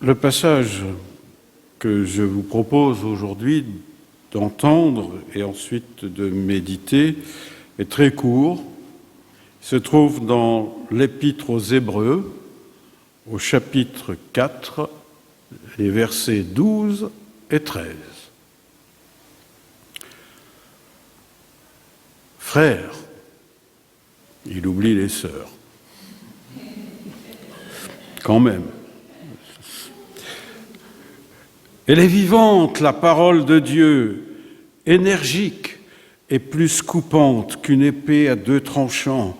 Le passage que je vous propose aujourd'hui d'entendre et ensuite de méditer est très court. Il se trouve dans l'Épître aux Hébreux, au chapitre 4, les versets 12 et 13. Frères, il oublie les sœurs. Quand même. Elle est vivante, la parole de Dieu, énergique et plus coupante qu'une épée à deux tranchants.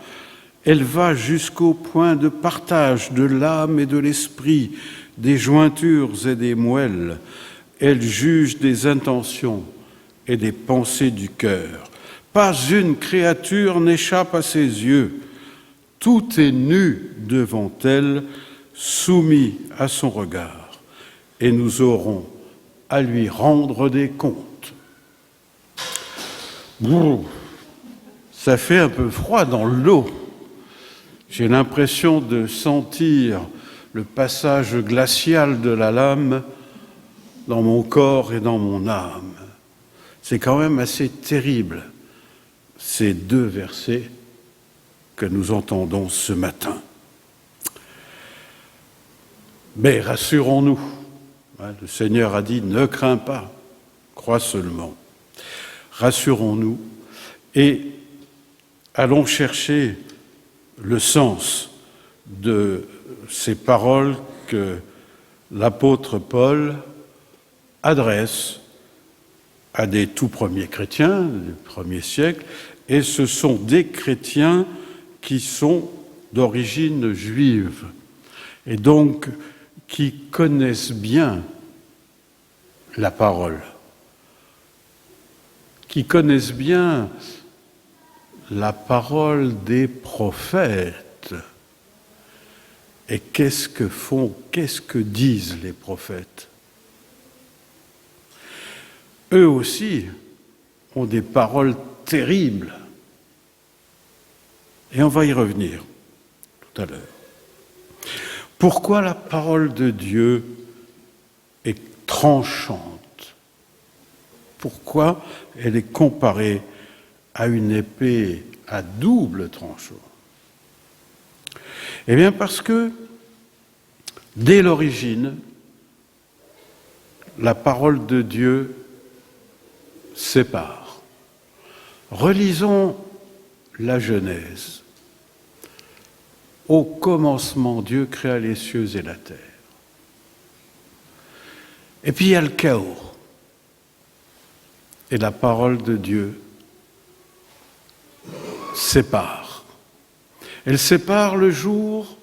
Elle va jusqu'au point de partage de l'âme et de l'esprit, des jointures et des moelles. Elle juge des intentions et des pensées du cœur. Pas une créature n'échappe à ses yeux. Tout est nu devant elle, soumis à son regard. Et nous aurons à lui rendre des comptes. Ça fait un peu froid dans l'eau. J'ai l'impression de sentir le passage glacial de la lame dans mon corps et dans mon âme. C'est quand même assez terrible, ces deux versets que nous entendons ce matin. Mais rassurons-nous. Le Seigneur a dit « Ne crains pas, crois seulement ». Rassurons-nous et allons chercher le sens de ces paroles que l'apôtre Paul adresse à des tout premiers chrétiens du premier siècle, et ce sont des chrétiens qui sont d'origine juive et donc qui connaissent bien la parole, qui connaissent bien la parole des prophètes. Et qu'est-ce que disent les prophètes? Eux aussi ont des paroles terribles. Et on va y revenir tout à l'heure. Pourquoi la parole de Dieu est tranchante? Pourquoi elle est comparée à une épée à double tranchant? Eh bien parce que, dès l'origine, la parole de Dieu sépare. Relisons la Genèse. Au commencement, Dieu créa les cieux et la terre. Et puis il y a le chaos. Et la parole de Dieu sépare. Elle sépare le jour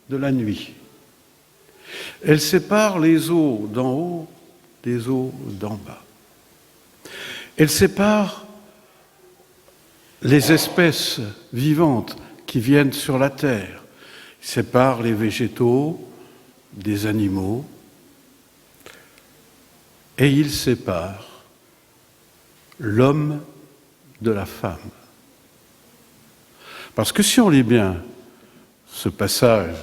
de la nuit. Elle sépare les eaux d'en haut des eaux d'en bas. Elle sépare les espèces vivantes qui viennent sur la terre. Elle sépare les végétaux des animaux. Et il sépare l'homme de la femme. Parce que si on lit bien ce passage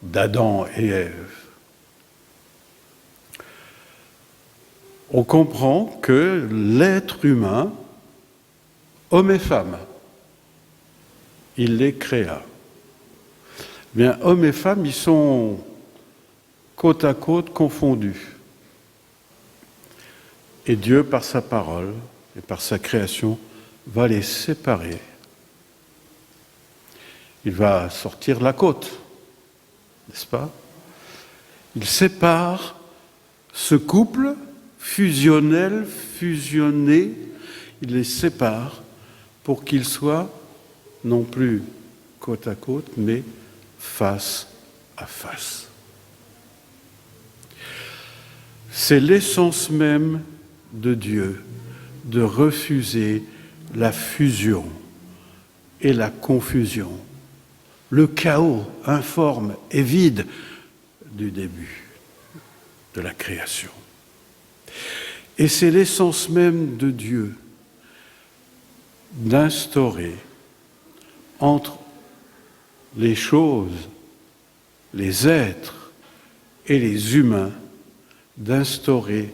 d'Adam et Ève, on comprend que l'être humain, homme et femme, il les créa. Bien, hommes et femmes, ils sont côte à côte confondus. Et Dieu, par sa parole et par sa création, va les séparer. Il va sortir la côte, n'est-ce pas? Il sépare ce couple fusionnel, fusionné, il les sépare pour qu'ils soient non plus côte à côte, mais face à face. C'est l'essence même de Dieu de refuser la fusion et la confusion, le chaos informe et vide du début de la création. Et c'est l'essence même de Dieu d'instaurer entre les choses, les êtres et les humains d'instaurer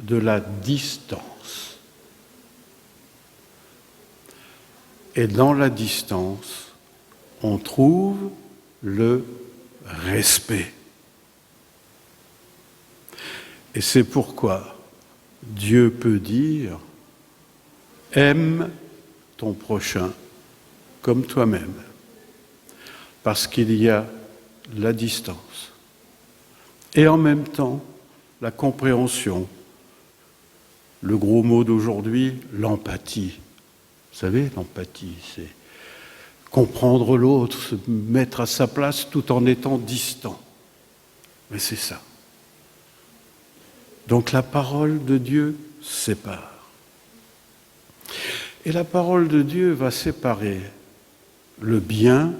de la distance. Et dans la distance, on trouve le respect. Et c'est pourquoi Dieu peut dire « Aime ton prochain comme toi-même », parce qu'il y a la distance. Et en même temps, la compréhension, le gros mot d'aujourd'hui, l'empathie. Vous savez, l'empathie, c'est comprendre l'autre, se mettre à sa place tout en étant distant. Mais c'est ça. Donc la parole de Dieu sépare. Et la parole de Dieu va séparer le bien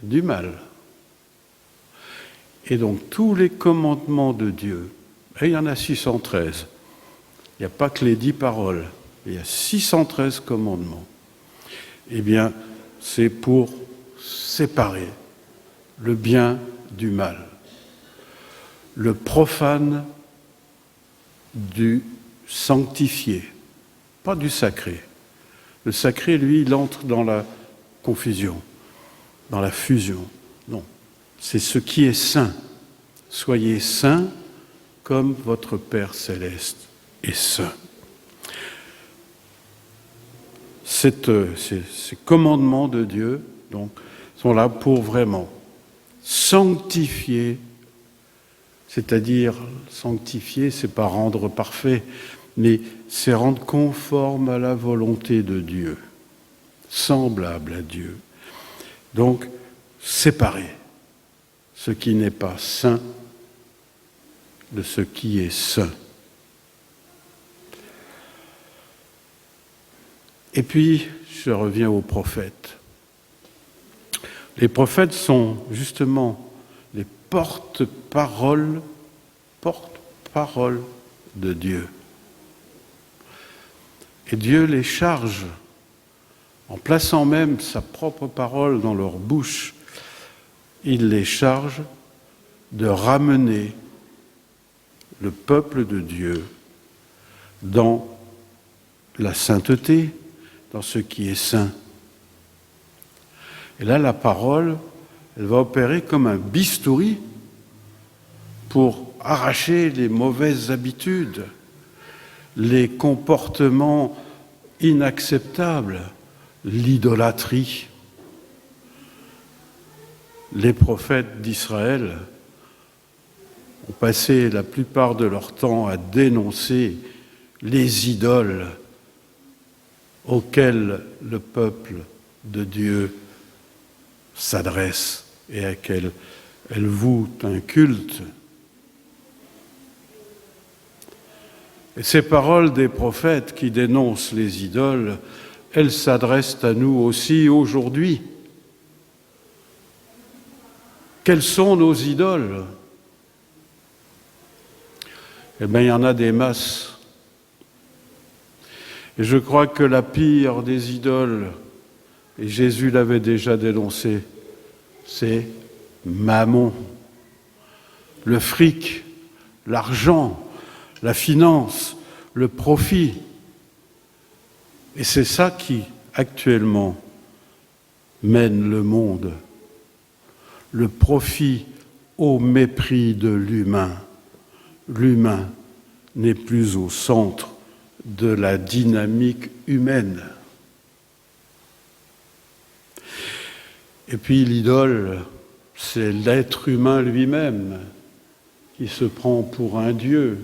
du mal. Et donc tous les commandements de Dieu, et il y en a 613, il n'y a pas que les 10 paroles, il y a 613 commandements, eh bien c'est pour séparer le bien du mal, le profane du sanctifié, pas du sacré. Le sacré, lui, il entre dans la confusion, dans la fusion. Non, c'est ce qui est saint. Soyez saints comme votre Père céleste est saint. Ces commandements de Dieu, donc, sont là pour vraiment sanctifier, c'est-à-dire sanctifier, c'est pas rendre parfait, mais c'est rendre conforme à la volonté de Dieu, semblable à Dieu. Donc, séparer ce qui n'est pas saint de ce qui est saint. Et puis, je reviens aux prophètes. Les prophètes sont justement les porte-paroles de Dieu. Et Dieu les charge, en plaçant même sa propre parole dans leur bouche, il les charge de ramener le peuple de Dieu dans la sainteté, dans ce qui est saint. Et là, la parole, elle va opérer comme un bistouri pour arracher les mauvaises habitudes, les comportements inacceptables, l'idolâtrie. Les prophètes d'Israël ont passé la plupart de leur temps à dénoncer les idoles auxquelles le peuple de Dieu s'adresse et à laquelle elle voue un culte. Et ces paroles des prophètes qui dénoncent les idoles, elles s'adressent à nous aussi aujourd'hui. Quelles sont nos idoles ? Eh bien, il y en a des masses. Et je crois que la pire des idoles, et Jésus l'avait déjà dénoncé, c'est Mammon, le fric, l'argent, la finance, le profit. Et c'est ça qui, actuellement, mène le monde. Le profit au mépris de l'humain. L'humain n'est plus au centre de la dynamique humaine. Et puis l'idole, c'est l'être humain lui-même qui se prend pour un dieu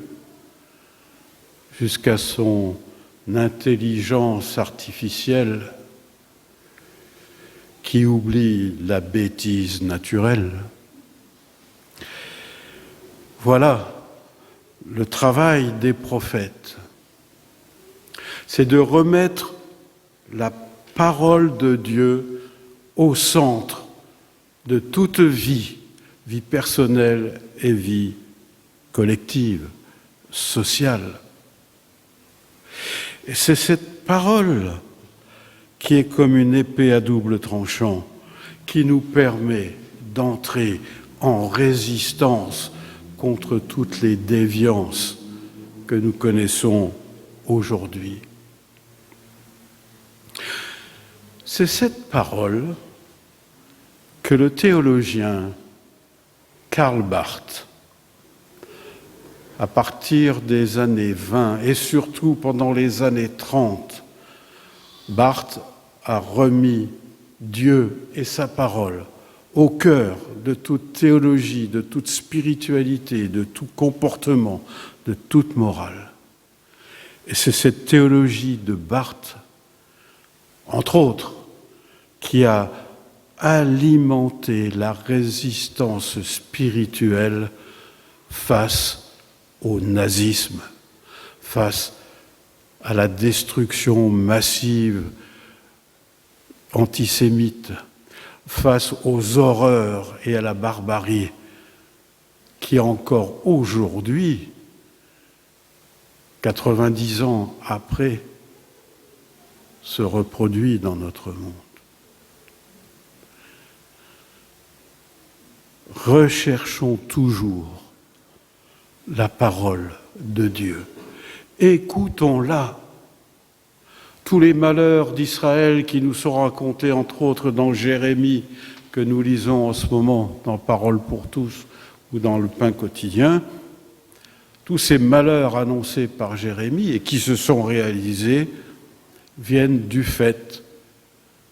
jusqu'à son intelligence artificielle qui oublie la bêtise naturelle. Voilà le travail des prophètes. C'est de remettre la parole de Dieu au centre de toute vie, vie personnelle et vie collective, sociale. Et c'est cette parole qui est comme une épée à double tranchant, qui nous permet d'entrer en résistance contre toutes les déviances que nous connaissons aujourd'hui. C'est cette parole que le théologien Karl Barth, à partir des années 20 et surtout pendant les années 30, Barth a remis Dieu et sa parole au cœur de toute théologie, de toute spiritualité, de tout comportement, de toute morale. Et c'est cette théologie de Barth, entre autres, qui a alimenté la résistance spirituelle face au nazisme, face à la destruction massive antisémite, face aux horreurs et à la barbarie qui encore aujourd'hui, 90 ans après, se reproduit dans notre monde. Recherchons toujours la parole de Dieu. Écoutons-la. Tous les malheurs d'Israël qui nous sont racontés, entre autres dans Jérémie, que nous lisons en ce moment dans Parole pour tous ou dans le Pain quotidien, tous ces malheurs annoncés par Jérémie et qui se sont réalisés viennent du fait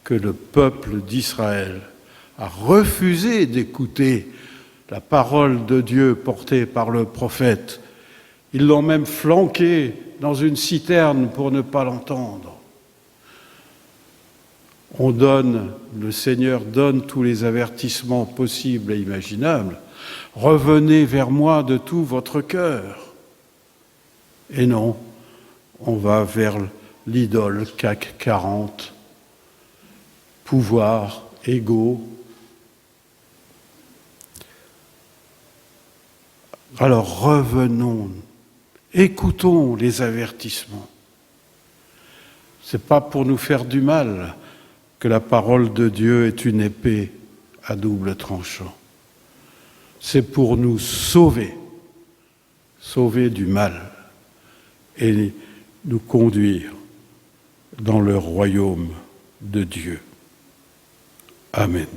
que le peuple d'Israël a refusé d'écouter la parole de Dieu portée par le prophète. Ils l'ont même flanqué dans une citerne pour ne pas l'entendre. Le Seigneur donne tous les avertissements possibles et imaginables. Revenez vers moi de tout votre cœur. Et non, on va vers l'idole CAC 40, pouvoir, ego. Alors revenons, écoutons les avertissements. Ce n'est pas pour nous faire du mal que la parole de Dieu est une épée à double tranchant. C'est pour nous sauver du mal et nous conduire dans le royaume de Dieu. Amen.